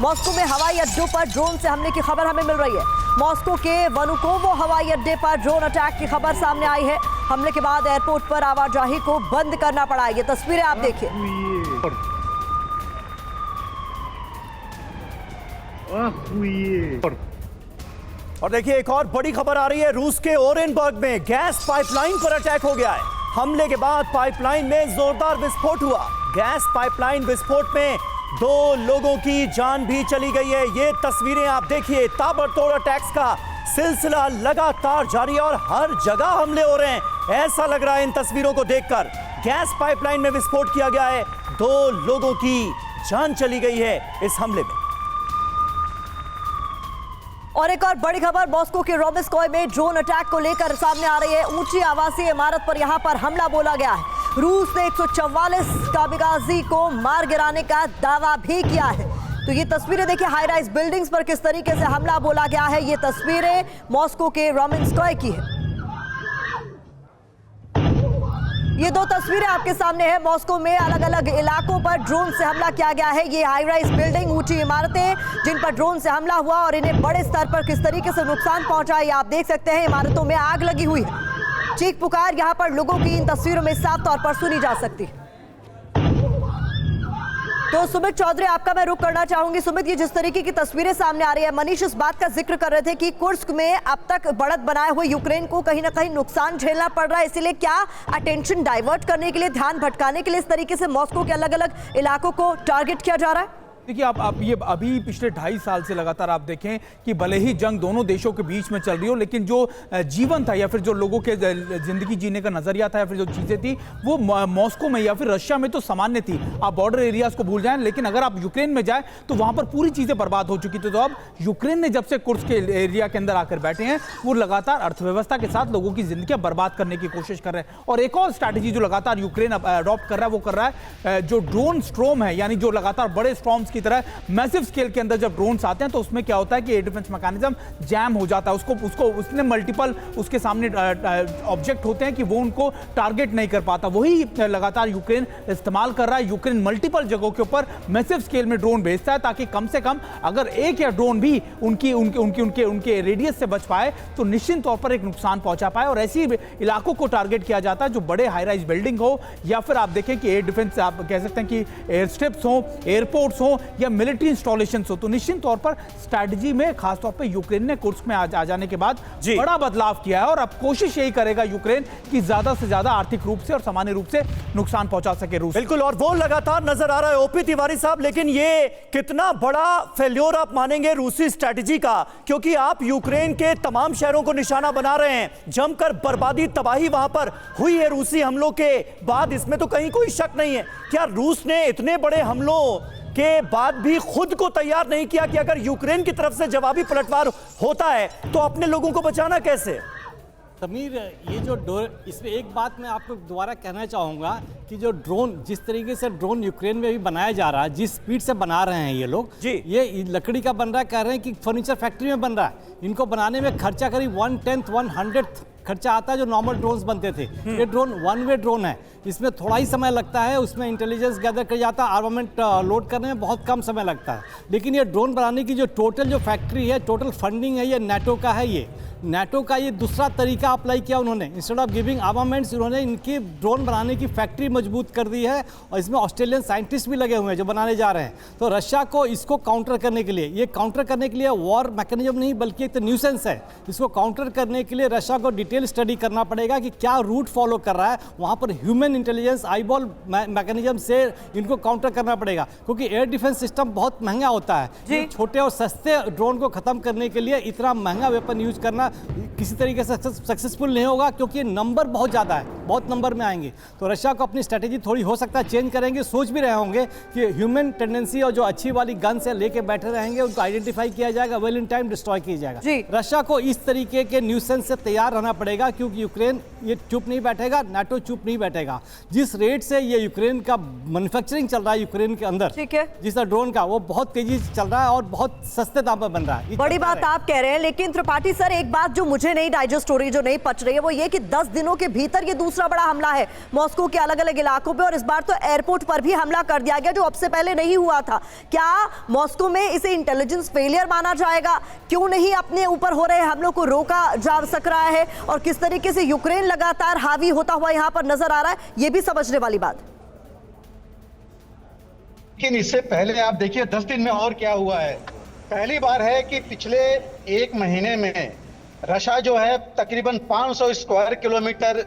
Moscow में हवाई अड्डों पर ड्रोन से हमले की खबर हमें मिल रही है। मॉस्को के वनुकोवो हवाई अड्डे पर ड्रोन अटैक की खबर सामने आई है। हमले के बाद एयरपोर्ट पर आवाजाही को बंद करना पड़ा। ये तस्वीरें आप देखिए। और देखिए एक और बड़ी खबर आ रही है। रूस के ओरेनबर्ग में गैस पाइपलाइन पर अटैक हो गया है। हमले के बाद पाइपलाइन में जोरदार विस्फोट हुआ। गैस पाइपलाइन विस्फोट में 2 लोगों की जान भी चली गई है। ये तस्वीरें आप देखिए। ताबड़तोड़ अटैक्स का सिलसिला लगातार जारी है और हर जगह हमले हो रहे हैं। ऐसा लग रहा है इन तस्वीरों को देखकर गैस पाइपलाइन में विस्फोट किया गया है। 2 लोगों की जान चली गई है इस हमले में। और एक और बड़ी खबर मॉस्को के रोमेस्कोय में ड्रोन अटैक को लेकर सामने आ रही है। ऊंची आवासीय इमारत पर यहां पर हमला बोला गया है। रूस ने 144 कामिकाज़ी को मार गिराने का दावा भी किया है। तो ये तस्वीरें देखिए हाई राइज बिल्डिंग्स पर किस तरीके से हमला बोला गया है। ये तस्वीरें मॉस्को के रोमेस्कोय की है। ये 2 तस्वीरें आपके सामने है। मॉस्को में अलग अलग इलाकों पर ड्रोन से हमला किया गया है। ये हाई राइज बिल्डिंग, ऊंची इमारतें जिन पर ड्रोन से हमला हुआ और इन्हें बड़े स्तर पर किस तरीके से नुकसान पहुंचा है आप देख सकते हैं। इमारतों में आग लगी हुई है। चीख पुकार यहां पर लोगों की इन तस्वीरों में साफ तौर पर सुनी जा सकती है। तो सुमित चौधरी आपका मैं रुख करना चाहूंगी। सुमित, ये जिस तरीके की तस्वीरें सामने आ रही है, मनीष इस बात का जिक्र कर रहे थे कि कुर्स्क में अब तक बढ़त बनाए हुए यूक्रेन को कहीं ना कहीं नुकसान झेलना पड़ रहा है। इसीलिए क्या अटेंशन डाइवर्ट करने के लिए, ध्यान भटकाने के लिए इस तरीके से मॉस्को के अलग अलग इलाकों को टारगेट किया जा रहा है? देखिए आप ये अभी पिछले 2.5 साल से लगातार आप देखें कि भले ही जंग दोनों देशों के बीच में चल रही हो, लेकिन जो जीवन था या फिर जो लोगों के जिंदगी जीने का नजरिया था या फिर जो चीजें थी वो मॉस्को में या फिर रशिया में तो सामान्य थी। आप बॉर्डर एरियाज को भूल जाएं, लेकिन अगर आप यूक्रेन में जाएं तो वहां पर पूरी चीजें बर्बाद हो चुकी थी। तो अब यूक्रेन ने जब से कुर्स्क के एरिया के अंदर आकर बैठे हैं, वो लगातार अर्थव्यवस्था के साथ लोगों की जिंदगी बर्बाद करने की कोशिश कर रहे हैं। और एक और स्ट्रैटेजी जो लगातार यूक्रेन अडॉप्ट कर रहा है वो कर रहा है जो ड्रोन स्ट्रोम है, यानी जो लगातार बड़े स्ट्रॉम्स की तरह मैसिव स्केल के अंदर जब ड्रोन्स आते हैं तो उसमें क्या होता है कि एयर डिफेंस मैकेनिज्म जैम हो जाता है। उसने मल्टीपल उसके सामने ऑब्जेक्ट होते हैं कि वो उनको टारगेट नहीं कर पाता। वही लगातार यूक्रेन इस्तेमाल कर रहा है। यूक्रेन मल्टीपल जगहों के ऊपर मैसिव स्केल में ड्रोन भेजता है ताकि कम से कम अगर एक या ड्रोन भी उनके रेडियस से बच पाए तो निश्चित तौर पर एक नुकसान पहुंचा पाए। और ऐसी इलाकों को टारगेट किया जाता है जो बड़े हाई राइज बिल्डिंग हो या फिर आप देखें कि एयर डिफेंस, आप कह सकते हैं कि एयर स्ट्रिप्स हो, एयरपोर्ट्स हो या मिलिट्री इंस्टॉलेशन हो। तो निश्चित तौर पर स्ट्रैटेजी में खासतौर पर यूक्रेन ने कुर्स्क में आ जाने के बाद बड़ा बदलाव किया है और अब कोशिश यही करेगा यूक्रेन कि ज्यादा से ज्यादा आर्थिक रूप से और सामान्य रूप से नुकसान पहुंचा सके रूस। बिल्कुल, और वो लगातार नजर आ रहा है ओपी तिवारी साहब। लेकिन ये कितना बड़ा फेल्योर आप मानेंगे रूसी स्ट्रैटेजी का, क्योंकि आप यूक्रेन के तमाम शहरों को निशाना बना रहे हैं। जमकर बर्बादी, तबाही वहां पर हुई है रूसी हमलों के बाद, इसमें तो कहीं कोई शक नहीं है। क्या रूस ने इतने बड़े हमलों के बाद भी खुद को तैयार नहीं किया कि अगर यूक्रेन की तरफ से जवाबी पलटवार होता है तो अपने लोगों को बचाना कैसे? समीर, ये जो इसमें एक बात मैं आपको दोबारा कहना चाहूँगा कि जो ड्रोन, जिस तरीके से ड्रोन यूक्रेन में भी बनाया जा रहा है, जिस स्पीड से बना रहे हैं ये लोग, ये लकड़ी का बन रहा है, कह रहे हैं कि फर्नीचर फैक्ट्री में बन रहा है। इनको बनाने में खर्चा करीब 1/10 खर्चा आता है जो नॉर्मल ड्रोन्स बनते थे। ये ड्रोन 1 वे ड्रोन है, इसमें थोड़ा ही समय लगता है, उसमें इंटेलिजेंस गैदर कर जाता है, आर्मामेंट लोड करने में बहुत कम समय लगता है। लेकिन ये ड्रोन बनाने की जो टोटल जो फैक्ट्री है, टोटल फंडिंग है, ये नाटो का है। ये नाटो का ये दूसरा तरीका अप्लाई किया उन्होंने। इंस्टेड ऑफ गिविंग आर्मामेंट्स, उन्होंने इनकी ड्रोन बनाने की फैक्ट्री मजबूत कर दी है और इसमें ऑस्ट्रेलियन साइंटिस्ट भी लगे हुए हैं जो बनाने जा रहे हैं। तो रशिया को इसको काउंटर करने के लिए, ये काउंटर करने के लिए वॉर मैकेनिज्म नहीं बल्कि एक तो न्यूसेंस है। इसको काउंटर करने के लिए रशिया को डिटेल स्टडी करना पड़ेगा कि क्या रूट फॉलो कर रहा है। वहाँ पर ह्यूमन इंटेलिजेंस, आईबॉल मैकेनिज्म से इनको काउंटर करना पड़ेगा, क्योंकि एयर डिफेंस सिस्टम बहुत महंगा होता है। छोटे और सस्ते ड्रोन को खत्म करने के लिए इतना महंगा वेपन यूज करना किसी तरीके से सक्सेसफुल नहीं होगा, क्योंकि नंबर बहुत ज़्यादा है, बहुत नंबर में आएंगे। तो रशिया को अपनी स्ट्रेटेजी थोड़ी हो सकता है चेंज करेंगे, सोच भी रहे होंगे कि ह्यूमन टेंडेंसी और जो अच्छी वाली गन से लेके बैठे रहेंगे, उनको आइडेंटिफाई किया जाएगा, वेल इन टाइम डिस्ट्रॉय किया जाएगा। रशिया को इस तरीके के न्यूसेंस से तैयार रहना पड़ेगा। पड़ेगा, क्योंकि यूक्रेन ये चुप नहीं बैठेगा, नाटो चुप नहीं बैठेगा। जिस रेट से ये यूक्रेन का मैन्युफैक्चरिंग चल रहा है यूक्रेन के अंदर, ठीक है, जिस ड्रोन का, वो बहुत तेजी से चल रहा है और बहुत सस्ते दाम पर बन रहा है। बड़ी बात आप कह रहे हैं, लेकिन त्रिपाठी सर एक बात जो मुझे नहीं डाइजेस्ट हो रही, जो नहीं पच रही है, वो ये कि 10 दिनों के भीतर ये दूसरा बड़ा हमला है मॉस्को के अलग अलग इलाकों पे, और इस बार तो एयरपोर्ट पर भी हमला कर दिया गया जो अब से पहले नहीं हुआ था। क्या मॉस्को में इसे इंटेलिजेंस फेलियर माना जाएगा? क्यों नहीं अपने ऊपर हो रहे हमलों को रोका जा सक रहा है, और किस तरीके से यूक्रेन लगातार हावी होता हुआ यहां पर नजर आ रहा है, ये भी समझने वाली बात। लेकिन इससे पहले आप देखिए 10 दिन में और क्या हुआ है। पहली बार है कि पिछले 1 महीने में रशिया जो है तकरीबन 500 स्क्वायर किलोमीटर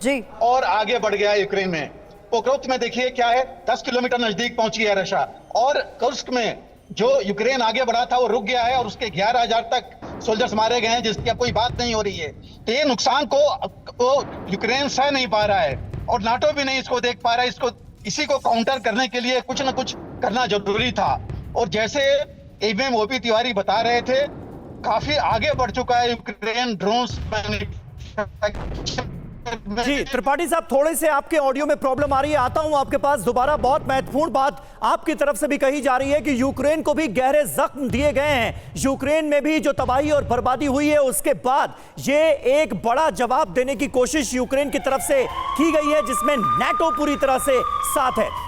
जी और आगे बढ़ गया यूक्रेन में। पोक्रोव्स्क में देखिए क्या है, 10 किलोमीटर नजदीक पहुंच गया रशिया, और कुर्स्क में जो यूक्रेन आगे बढ़ा था वो रुक गया है, और उसके 11,000 तक सोल्जर्स मारे गए हैं, जिसकी अब कोई बात नहीं हो रही है। तो ये नुकसान को यूक्रेन सह नहीं पा रहा है, और नाटो भी नहीं इसको देख पा रहा है। इसी को काउंटर करने के लिए कुछ ना कुछ करना जरूरी था, और जैसे एमएम ओपी तिवारी बता रहे थे, काफी आगे बढ़ चुका है यूक्रेन ड्रोन्स। जी त्रिपाठी साहब, थोड़े से आपके ऑडियो में प्रॉब्लम आ रही है, आता हूं आपके पास दोबारा। बहुत महत्वपूर्ण बात आपकी तरफ से भी कही जा रही है कि यूक्रेन को भी गहरे जख्म दिए गए हैं। यूक्रेन में भी जो तबाही और बर्बादी हुई है, उसके बाद ये एक बड़ा जवाब देने की कोशिश यूक्रेन की तरफ से की गई है, जिसमें नाटो पूरी तरह से साथ है।